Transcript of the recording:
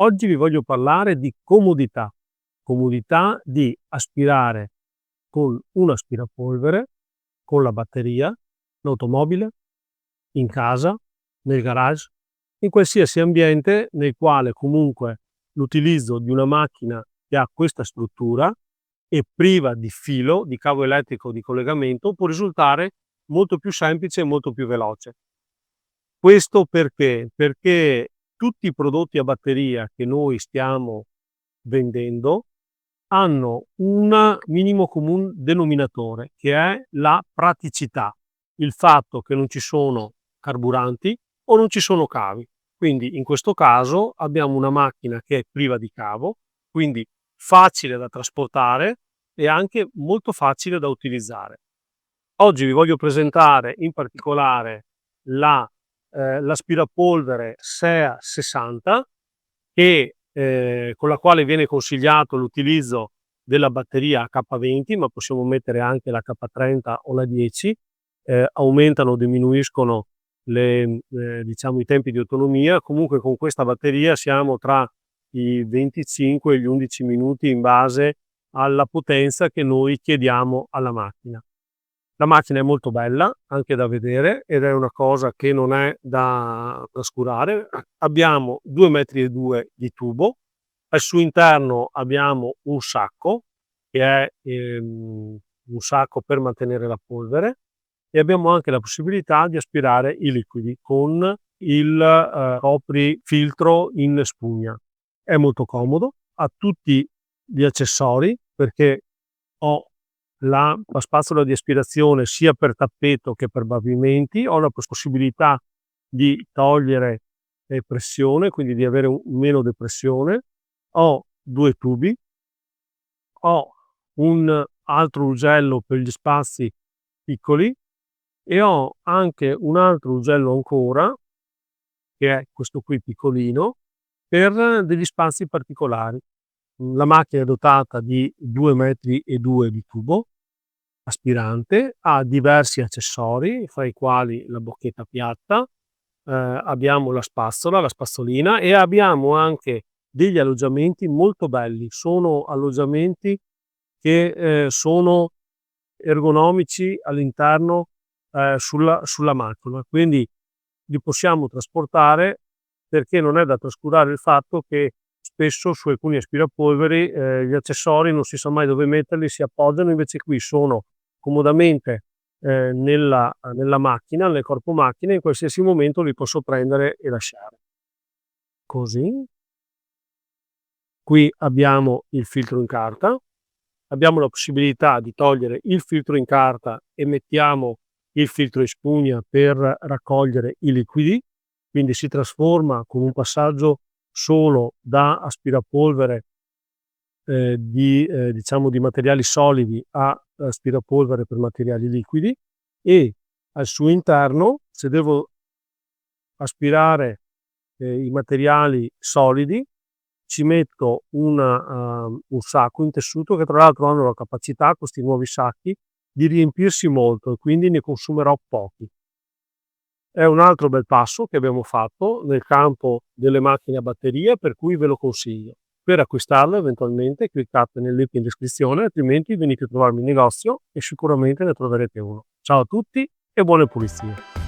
Oggi vi voglio parlare di comodità, comodità di aspirare con un aspirapolvere, con la batteria, in automobile, in casa, nel garage, in qualsiasi ambiente nel quale comunque l'utilizzo di una macchina che ha questa struttura e priva di filo, di cavo elettrico di collegamento, può risultare molto più semplice e molto più veloce. Questo perché? Perché tutti i prodotti a batteria che noi stiamo vendendo hanno un minimo comun denominatore, che è la praticità, il fatto che non ci sono carburanti o non ci sono cavi. Quindi in questo caso abbiamo una macchina che è priva di cavo, quindi facile da trasportare e anche molto facile da utilizzare. Oggi vi voglio presentare in particolare l'aspirapolvere SEA 60 che, con la quale viene consigliato l'utilizzo della batteria H20, ma possiamo mettere anche la H30 o la 10, aumentano o diminuiscono diciamo i tempi di autonomia. Comunque con questa batteria siamo tra i 25 e gli 11 minuti in base alla potenza che noi chiediamo alla macchina. La macchina è molto bella anche da vedere ed è una cosa che non è da trascurare. Abbiamo 2,2 m di tubo, al suo interno abbiamo un sacco che è un sacco per mantenere la polvere e abbiamo anche la possibilità di aspirare i liquidi con il coprifiltro in spugna. È molto comodo, ha tutti gli accessori perché ho la spazzola di aspirazione sia per tappeto che per pavimenti, ho la possibilità di togliere pressione, quindi di avere meno depressione, ho 2 tubi, ho un altro ugello per gli spazi piccoli e ho anche un altro ugello ancora, che è questo qui piccolino, per degli spazi particolari. La macchina è dotata di 2,2 m di tubo aspirante, ha diversi accessori, fra i quali la bocchetta piatta, abbiamo la spazzola, la spazzolina e abbiamo anche degli alloggiamenti molto belli. Sono alloggiamenti che sono ergonomici all'interno sulla macchina, quindi li possiamo trasportare perché non è da trascurare il fatto che spesso su alcuni aspirapolveri gli accessori non si sa mai dove metterli, si appoggiano, invece qui sono comodamente nella macchina, nel corpo macchina, in qualsiasi momento li posso prendere e lasciare. Così. Qui abbiamo il filtro in carta, abbiamo la possibilità di togliere il filtro in carta e mettiamo il filtro in spugna per raccogliere i liquidi, quindi si trasforma con un passaggio solo da aspirapolvere diciamo di materiali solidi a aspirapolvere per materiali liquidi e al suo interno, se devo aspirare i materiali solidi, ci metto un sacco in tessuto che tra l'altro hanno la capacità, questi nuovi sacchi, di riempirsi molto e quindi ne consumerò pochi. È un altro bel passo che abbiamo fatto nel campo delle macchine a batteria, per cui ve lo consiglio. Per acquistarlo eventualmente cliccate nel link in descrizione, altrimenti venite a trovarmi in negozio e sicuramente ne troverete uno. Ciao a tutti e buone pulizie!